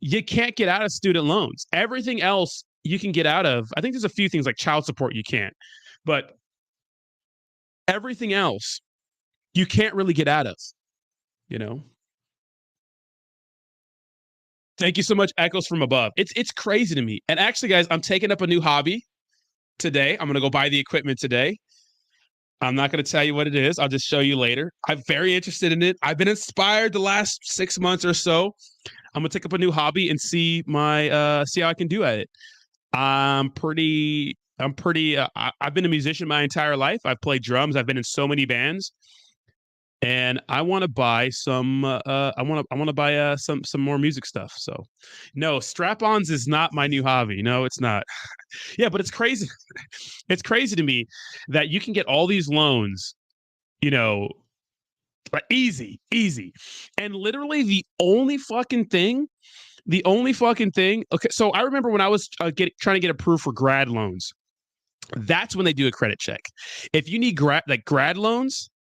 [SPEAKER 1] you can't get out of student loans. Everything else you can get out of. I think there's a few things like child support you can't, but everything else you can't really get out of, you know? Thank you so much, Echoes from Above. It's crazy to me. And actually, guys, I'm taking up a new hobby today. I'm going to go buy the equipment today. I'm not going to tell you what it is. I'll just show you later. I'm very interested in it. I've been inspired the last 6 months or so. I'm going to take up a new hobby and see how I can do at it. I've been a musician my entire life. I've played drums. I've been in so many bands, and I want to buy some. I want to buy some more music stuff. So, no, strap-ons is not my new hobby. No, it's not. Yeah, but it's crazy. It's crazy to me that you can get all these loans, you know, like easy, and literally the only fucking thing. Okay, so I remember when I was trying to get approved for grad loans, that's when they do a credit check. If you need grad loans,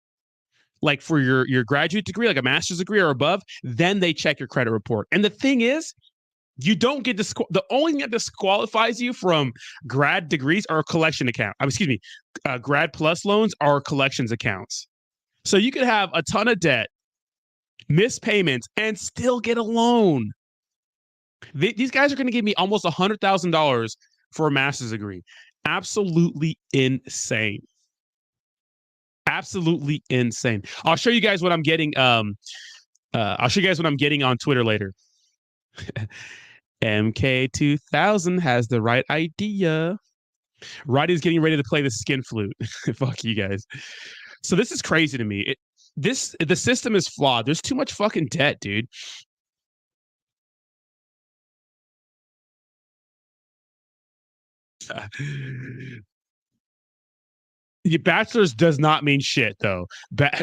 [SPEAKER 1] like for your graduate degree, like a master's degree or above, then they check your credit report. And the thing is, You don't get the only thing that disqualifies you from grad degrees are a collection account. Excuse me, grad plus loans are collections accounts. So you could have a ton of debt, miss payments, and still get a loan. These guys are going to give me almost $100,000 for a master's degree. Absolutely insane. Absolutely insane. I'll show you guys what I'm getting. I'll show you guys what I'm getting on Twitter later. MK2000 has the right idea. Roddy's getting ready to play the skin flute. Fuck you guys. So this is crazy to me. The system is flawed. There's too much fucking debt, dude. Your bachelor's does not mean shit, though.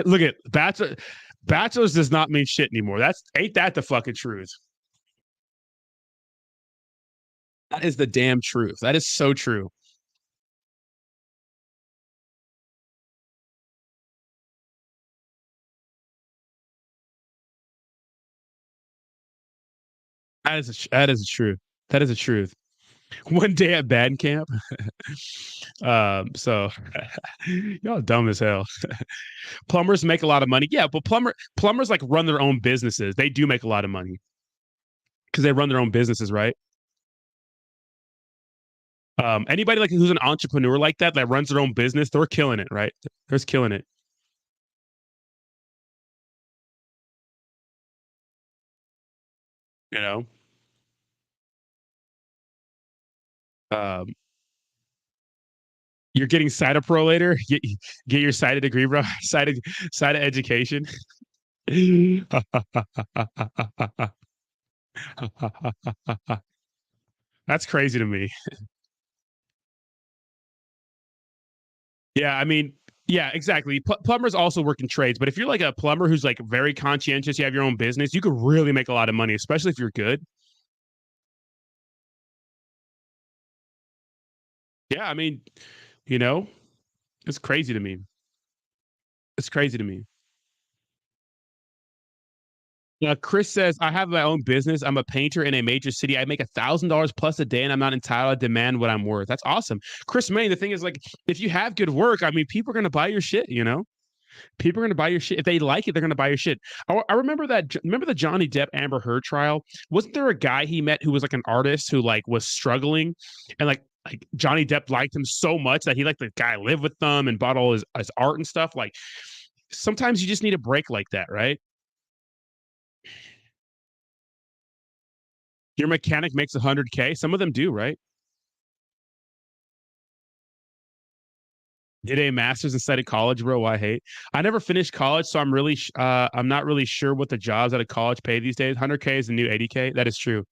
[SPEAKER 1] Look at bachelor's does not mean shit anymore. Ain't that the fucking truth? That is the damn truth. That is so true. That is the truth. That is the truth. One day at band camp. So y'all dumb as hell. Plumbers make a lot of money. Yeah, but plumbers like run their own businesses. They do make a lot of money because they run their own businesses, right? Anybody like who's an entrepreneur like that runs their own business, they're killing it, right? They're just killing it. You know? You're getting CITA Pro later. Get your CITA degree, bro. CITA education. That's crazy to me. Yeah, I mean, yeah, exactly. Plumbers also work in trades, but if you're like a plumber who's like very conscientious, you have your own business, you could really make a lot of money, especially if you're good. Yeah, I mean, you know, it's crazy to me. It's crazy to me. Chris says, I have my own business. I'm a painter in a major city. I make $1,000 plus a day and I'm not entitled to demand what I'm worth. That's awesome. Chris Main, the thing is, like, if you have good work, I mean, people are going to buy your shit, you know? People are going to buy your shit. If they like it, they're going to buy your shit. I remember the Johnny Depp Amber Heard trial? Wasn't there a guy he met who was like an artist who like was struggling and like Johnny Depp liked him so much that he let the guy live with them and bought all his art and stuff? Like, sometimes you just need a break like that, right? Your mechanic makes 100K. Some of them do, right? Did a master's instead of college, bro. I hate. I never finished college, so I'm not really sure what the jobs at a college pay these days. 100K is the new 80K. That is true.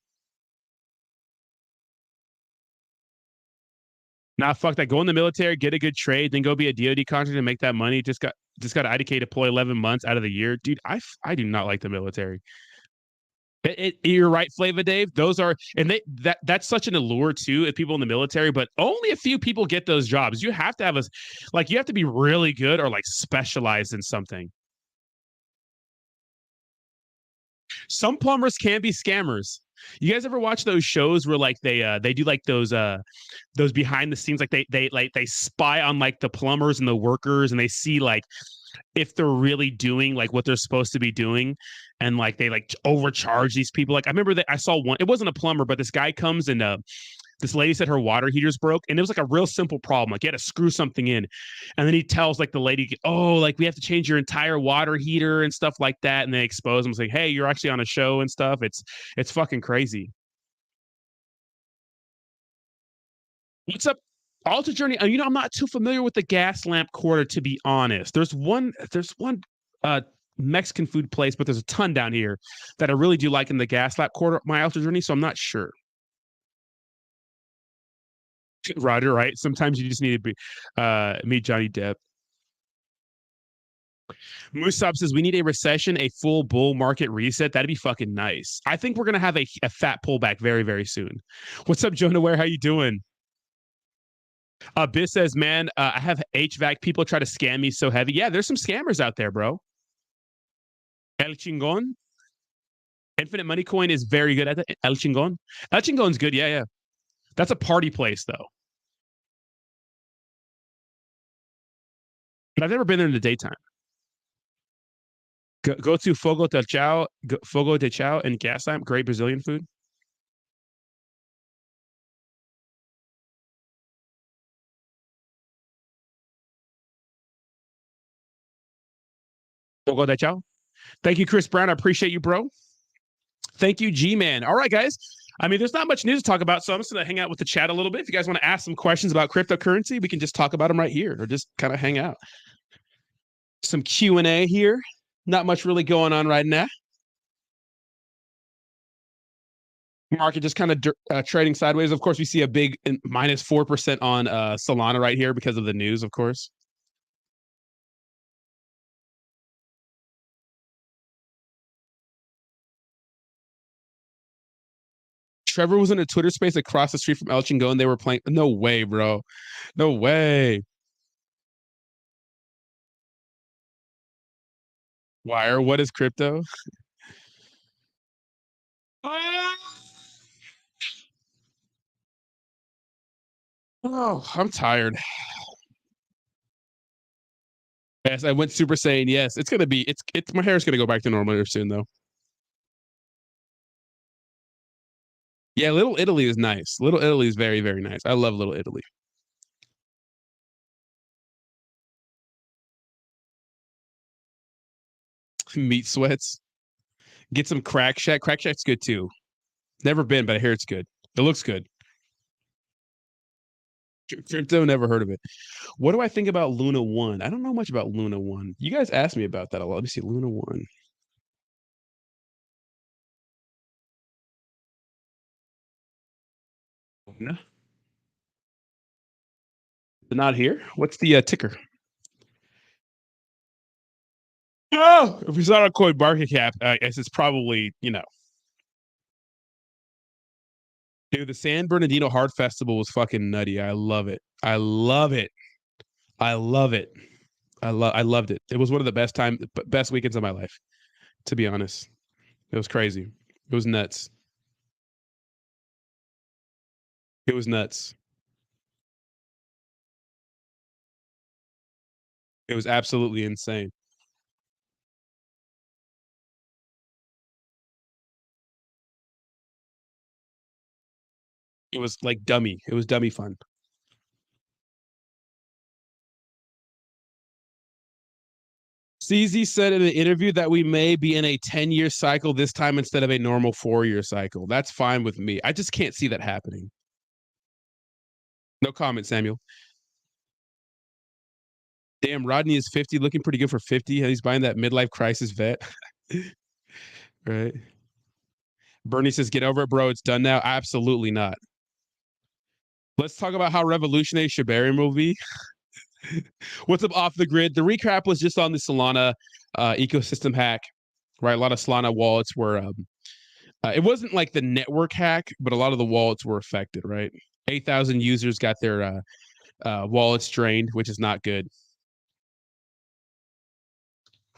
[SPEAKER 1] Nah, fuck that. Go in the military, get a good trade, then go be a DoD contractor and make that money. Just got IDK deploy 11 months out of the year, dude. I do not like the military. You're right, Flava Dave. Those are, and that's such an allure too at people in the military, but only a few people get those jobs. You have to have you have to be really good or like specialized in something. Some plumbers can be scammers. You guys ever watch those shows where like they do like those behind the scenes, like they spy on like the plumbers and the workers and they see like if they're really doing like what they're supposed to be doing, and like they like overcharge these people. Like I remember that I saw one, it wasn't a plumber, but this guy comes and this lady said her water heater's broke, and it was like a real simple problem. Like you had to screw something in, and then he tells like the lady, "Oh, like we have to change your entire water heater and stuff like that." And they expose him, saying, "Hey, you're actually on a show and stuff." It's fucking crazy. What's up, Alter Journey? You know, I'm not too familiar with the gas lamp quarter, to be honest. There's one Mexican food place, but there's a ton down here that I really do like in the gas lamp quarter, my Alter Journey. So I'm not sure. Roger, right? Sometimes you just need to be meet Johnny Depp. Musab says we need a recession, a full bull market reset. That'd be fucking nice. I think we're gonna have a fat pullback very, very soon. What's up, Jonah Ware? How you doing? Biz says, man, I have HVAC. People try to scam me so heavy. Yeah, there's some scammers out there, bro. El Chingon. Infinite Money Coin is very good at it. El Chingon. El Chingon's good. Yeah, yeah. That's a party place, though. But I've never been there in the daytime. Go to Fogo de Chao and Gaslamp. Great Brazilian food. Fogo de Chao. Thank you, Chris Brown. I appreciate you, bro. Thank you, G-Man. All right, guys. I mean, there's not much news to talk about, so I'm just going to hang out with the chat a little bit. If you guys want to ask some questions about cryptocurrency, we can just talk about them right here or just kind of hang out. Some Q&A here. Not much really going on right now. Market just kind of trading sideways. Of course, we see a big minus 4% on Solana right here because of the news, of course. Trevor was in a Twitter space across the street from El Chingo and they were playing. No way, bro. No way. Wire, what is crypto? Oh, I'm tired. Yes, I went Super Saiyan. Yes, it's gonna be. It's my hair's gonna go back to normal soon, though. Yeah, Little Italy is nice. Little Italy is very, very nice. I love Little Italy. Meat sweats. Get some Crack Shack. Crack Shack's good too. Never been, but I hear it's good. It looks good. Crypto, never heard of it. What do I think about Luna 1? I don't know much about Luna 1. You guys asked me about that a lot. Let me see. Luna 1. Luna? Not here? What's the ticker? Oh, if it's not a coin market cap, I guess it's probably, you know. Dude, the San Bernardino Heart Festival was fucking nutty. I love it. I love it. I love it. I loved it. It was one of the best weekends of my life, to be honest. It was crazy. It was nuts. It was nuts. It was absolutely insane. It was like dummy. It was dummy fun. CZ said in an interview that we may be in a 10-year cycle this time instead of a normal 4-year cycle. That's fine with me. I just can't see that happening. No comment, Samuel. Damn, Rodney is 50, looking pretty good for 50. He's buying that midlife crisis vet. Right. Bernie says, get over it, bro. It's done now. Absolutely not. Let's talk about how revolutionary Shibarium will be. What's up off the grid? The recap was just on the Solana ecosystem hack, right? A lot of Solana wallets were, it wasn't like the network hack, but a lot of the wallets were affected, right? 8,000 users got their wallets drained, which is not good.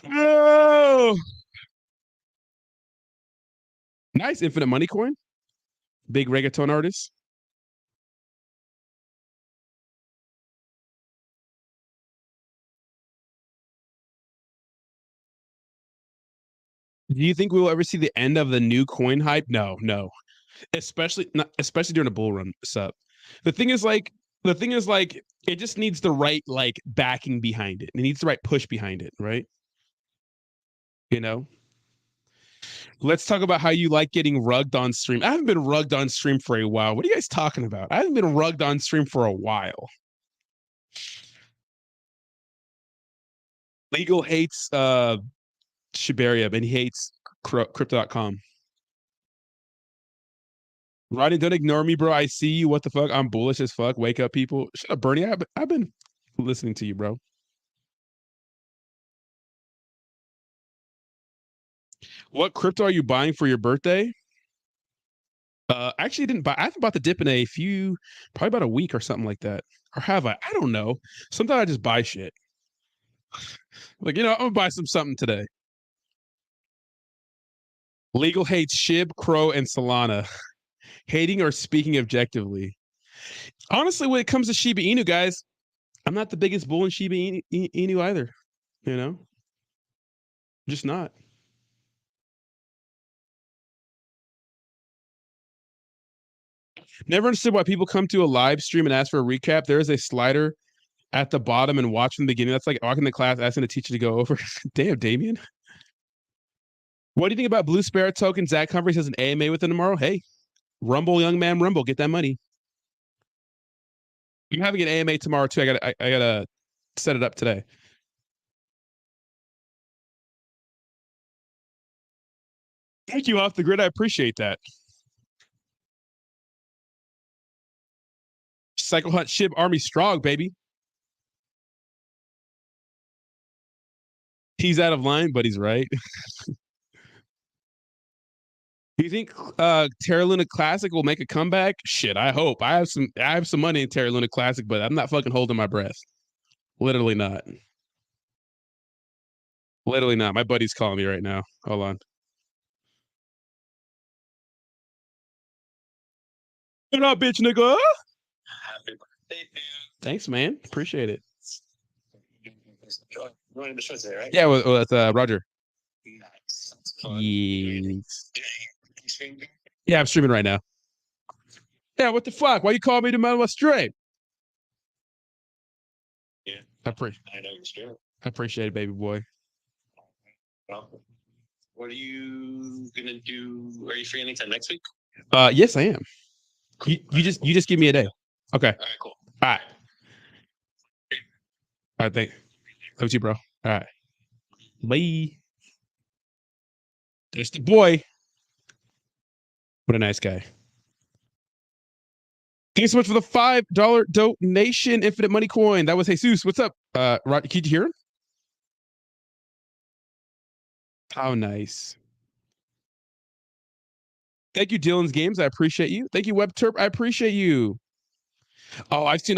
[SPEAKER 1] Oh, nice Infinite Money Coin. Big reggaeton artist. Do you think we will ever see the end of the new coin hype? No, no. Especially during a bull run. Sup. The thing is like it just needs the right like backing behind it. It needs the right push behind it, right? You know? Let's talk about how you like getting rugged on stream. I haven't been rugged on stream for a while. What are you guys talking about? I haven't been rugged on stream for a while. Legal hates Shibarium and he hates crypto.com. Rodney, don't ignore me, bro. I see you. What the fuck? I'm bullish as fuck. Wake up, people. Shut up, Bernie. I've been listening to you, bro. What crypto are you buying for your birthday? Actually didn't buy. I haven't bought the dip in probably about a week or something like that. Or have I? I don't know. Sometimes I just buy shit. Like, I'm gonna buy something today. Legal hates SHIB, Crow, and Solana. Hating or speaking objectively. Honestly, when it comes to Shiba Inu, guys, I'm not the biggest bull in Shiba Inu either. You know, just not. Never understood why people come to a live stream and ask for a recap. There is a slider at the bottom and watch from the beginning. That's like walking the class, asking the teacher to go over. Damn, Damien. What do you think about Blue Spirit token? Zach Humphreys has an AMA with him tomorrow. Hey, Rumble, young man, Rumble, get that money. I'm having an AMA tomorrow too. I gotta set it up today. Thank you, Off the Grid. I appreciate that. Cycle Hunt Shib Army Strong, baby. He's out of line, but he's right. Do you think Terra Luna Classic will make a comeback? Shit, I hope. I have some money in Terra Luna Classic, but I'm not fucking holding my breath. Literally not. Literally not. My buddy's calling me right now. Hold on. What up, bitch nigga? Happy birthday, dude. Thanks, man. Appreciate it. You're running the show today, right? Yeah, with Roger. Nice. Yes. Yeah, I'm streaming right now. Yeah, what the fuck? Why you call me to my stream? Yeah, I know you're streaming. I appreciate it, baby boy. Well, what are you gonna do? Are you free anytime next week? Yes, I am. Cool. You just give me a day. Okay. All right, cool. All right. All right, thank you, bro. All right. Bye. There's the boy. What a nice guy. Thank you so much for the $5 donation, Infinite Money Coin. That was Jesus. What's up? Rod, can you hear him? How nice. Thank you, Dylan's Games. I appreciate you. Thank you, WebTurp. I appreciate you. Oh, I've seen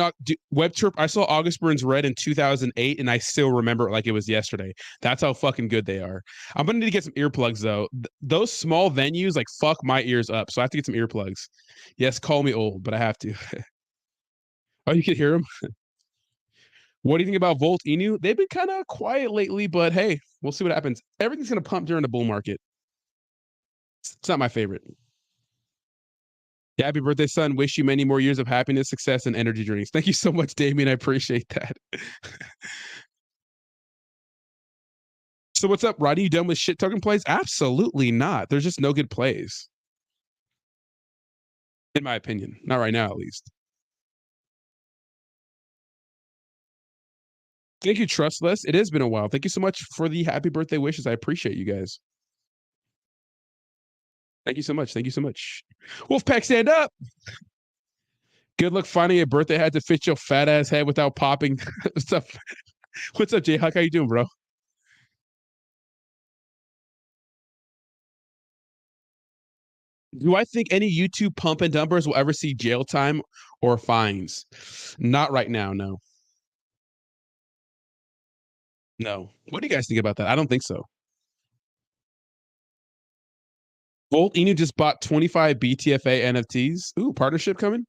[SPEAKER 1] WebTurp. I saw August Burns Red in 2008, and I still remember it like it was yesterday. That's how fucking good they are. I'm gonna need to get some earplugs though. Those small venues like fuck my ears up, so I have to get some earplugs. Yes, call me old, but I have to. Oh, you can hear them. What do you think about Volt Inu? They've been kind of quiet lately, but hey, we'll see what happens. Everything's gonna pump during the bull market. It's not my favorite. Yeah, happy birthday, son. Wish you many more years of happiness, success, and energy drinks. Thank you so much, Damien. I appreciate that. So what's up, Roddy? You done with shit token plays? Absolutely not. There's just no good plays. In my opinion. Not right now, at least. Thank you, Trustless. It has been a while. Thank you so much for the happy birthday wishes. I appreciate you guys. Thank you so much. Thank you so much. Wolfpack, stand up. Good luck finding a birthday hat to fit your fat ass head without popping. What's up? What's up, Jayhawk? How you doing, bro? Do I think any YouTube pump and dumpers will ever see jail time or fines? Not right now, no. No. What do you guys think about that? I don't think so. Volt Inu just bought 25 BTFA NFTs. Ooh, partnership coming?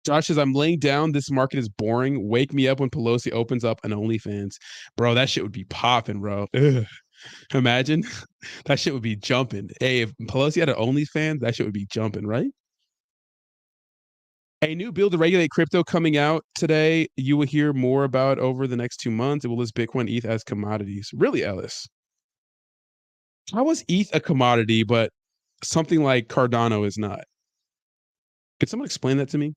[SPEAKER 1] Josh says, I'm laying down. This market is boring. Wake me up when Pelosi opens up an OnlyFans. Bro, that shit would be popping, bro. Ugh. Imagine. That shit would be jumping. Hey, if Pelosi had an OnlyFans, that shit would be jumping, right? A new bill to regulate crypto coming out today. You will hear more about over the next 2 months. It will list Bitcoin, ETH as commodities. Really, Ellis? How is ETH a commodity, but something like Cardano is not? Could someone explain that to me?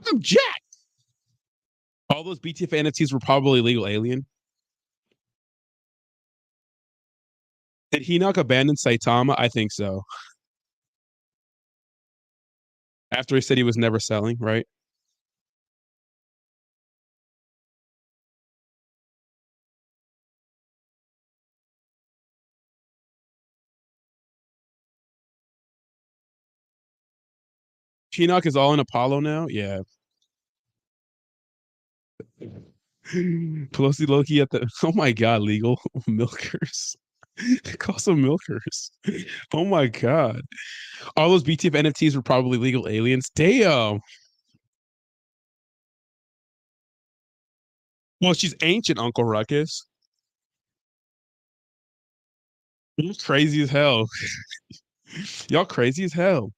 [SPEAKER 1] I'm jacked. All those BTF NFTs were probably legal, alien. Did Hinock abandon Saitama? I think so. After he said he was never selling, right? Peanut is all in Apollo now. Yeah. Pelosi Loki at the. Oh my god, legal milkers. Call some milkers. Oh my god. All those BTF NFTs were probably legal aliens. Damn. Well, she's ancient, Uncle Ruckus. You're crazy as hell. Y'all crazy as hell.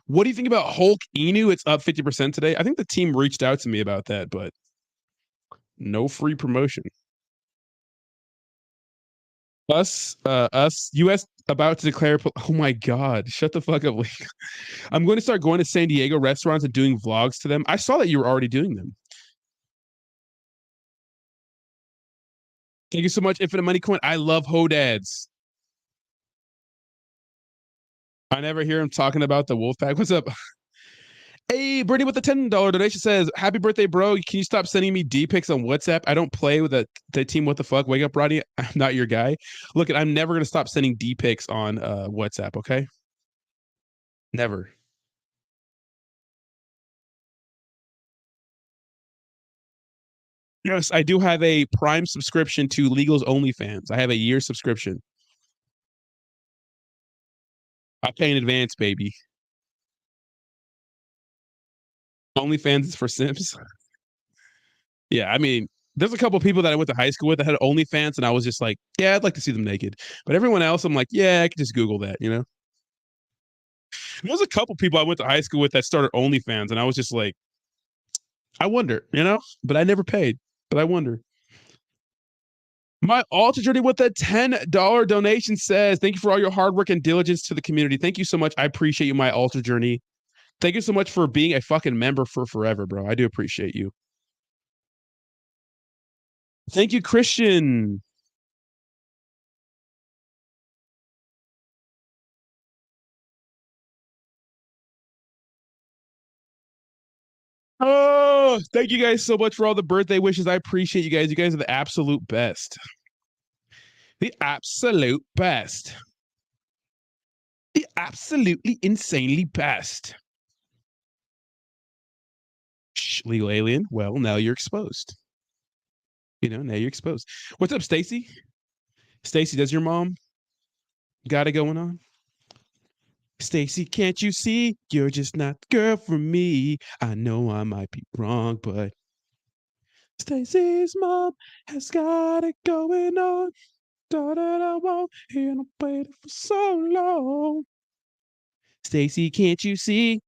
[SPEAKER 1] What do you think about Hulk Inu? It's up 50% today. I think the team reached out to me about that, but no free promotion. US about to declare. Oh my god, shut the fuck up. I'm going to start going to San Diego restaurants and doing vlogs to them. I saw that you were already doing them. Thank you so much, Infinite Money Coin. I love Hodads. I never hear him talking about the Wolfpack. What's up? Hey, Brittany with the $10 donation says, happy birthday, bro. Can you stop sending me D-pics on WhatsApp? I don't play with the team. What the fuck? Wake up, Rodney. I'm not your guy. Look, I'm never going to stop sending D-pics on WhatsApp, okay? Never. Yes, I do have a Prime subscription to Legal's OnlyFans. I have a year subscription. I pay in advance, baby. OnlyFans is for simps. Yeah, I mean, there's a couple of people that I went to high school with that had OnlyFans, and I was just like, yeah, I'd like to see them naked. But everyone else, I'm like, yeah, I could just Google that, you know? There's a couple people I went to high school with that started OnlyFans, and I was just like, I wonder, you know? But I never paid. But I wonder. My Alter Journey with a $10 donation says, thank you for all your hard work and diligence to the community. Thank you so much. I appreciate you, my Alter Journey. Thank you so much for being a fucking member for forever, bro. I do appreciate you. Thank you, Christian. Oh, thank you guys so much for all the birthday wishes. I appreciate you guys. You guys are the absolute best. The absolute best. The absolutely insanely best. Shh, legal alien. Well, now you're exposed. You know, now you're exposed. What's up, Stacy? Stacy, does your mom got it going on? Stacy, can't you see? You're just not the girl for me. I know I might be wrong, but Stacy's mom has got it going on. Thought that I won't hear no waiting for so long. Stacy, can't you see?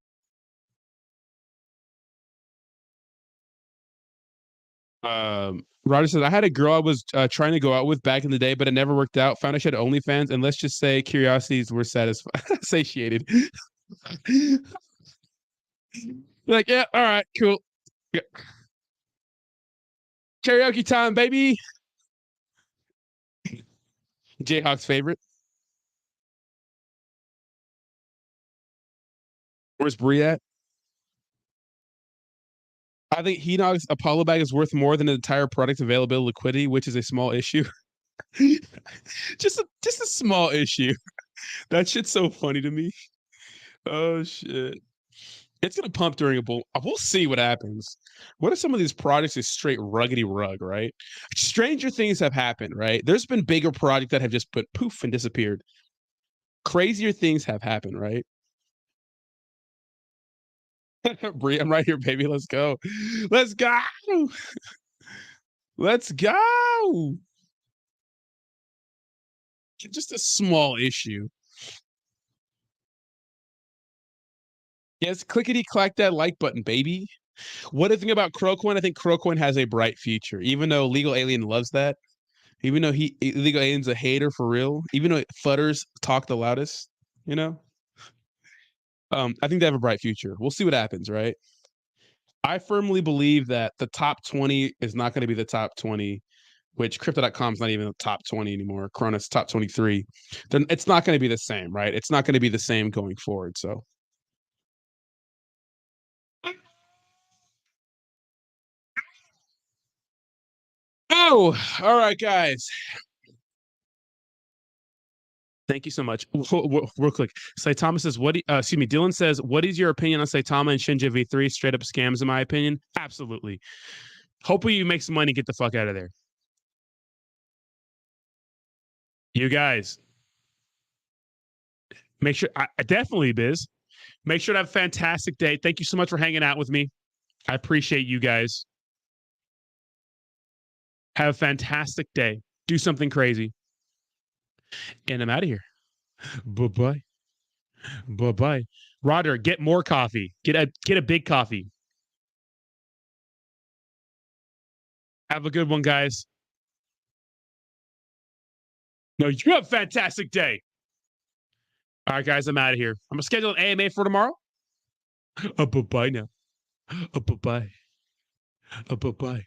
[SPEAKER 1] Roger says, I had a girl I was trying to go out with back in the day, but it never worked out. Found out she had OnlyFans, and let's just say curiosities were satisfied, satiated. Like, yeah, all right, cool. Yeah. Karaoke time, baby. Jayhawk's favorite. Where's Bree at? I think Henox's Apollo bag is worth more than an entire product available liquidity, which is a small issue. just a small issue. That shit's so funny to me. Oh shit. It's gonna pump during a bull. We'll see what happens. What if some of these projects is straight ruggedy rug, right? Stranger things have happened, right? There's been bigger projects that have just put poof and disappeared. Crazier things have happened, right? Bree, I'm right here, baby. Let's go. Let's go. Let's go. Just a small issue. Yes, clickety clack that like button, baby. What do you think about Crowcoin? I think Crowcoin has a bright future, even though Legal Alien loves that. Even though Legal Alien's a hater for real. Even though Futters talk the loudest, you know. I think they have a bright future. We'll see what happens, right? I firmly believe that the top 20 is not going to be the top 20, which crypto.com is not even the top 20 anymore. Cronus top 23. Then it's not going to be the same, right? It's not going to be the same going forward. So oh, all right, guys. Thank you so much. Real quick, Saitama says, Dylan says, what is your opinion on Saitama and Shinja V3? Straight up scams, in my opinion. Absolutely. Hopefully you make some money and get the fuck out of there. You guys, make sure, definitely, Biz. Make sure to have a fantastic day. Thank you so much for hanging out with me. I appreciate you guys. Have a fantastic day. Do something crazy. And I'm out of here. Bye-bye. Bye-bye. Roger, get more coffee. Get a big coffee. Have a good one, guys. No, you have a fantastic day. All right, guys, I'm out of here. I'm going to schedule an AMA for tomorrow. Bye-bye now. Bye-bye. Bye-bye.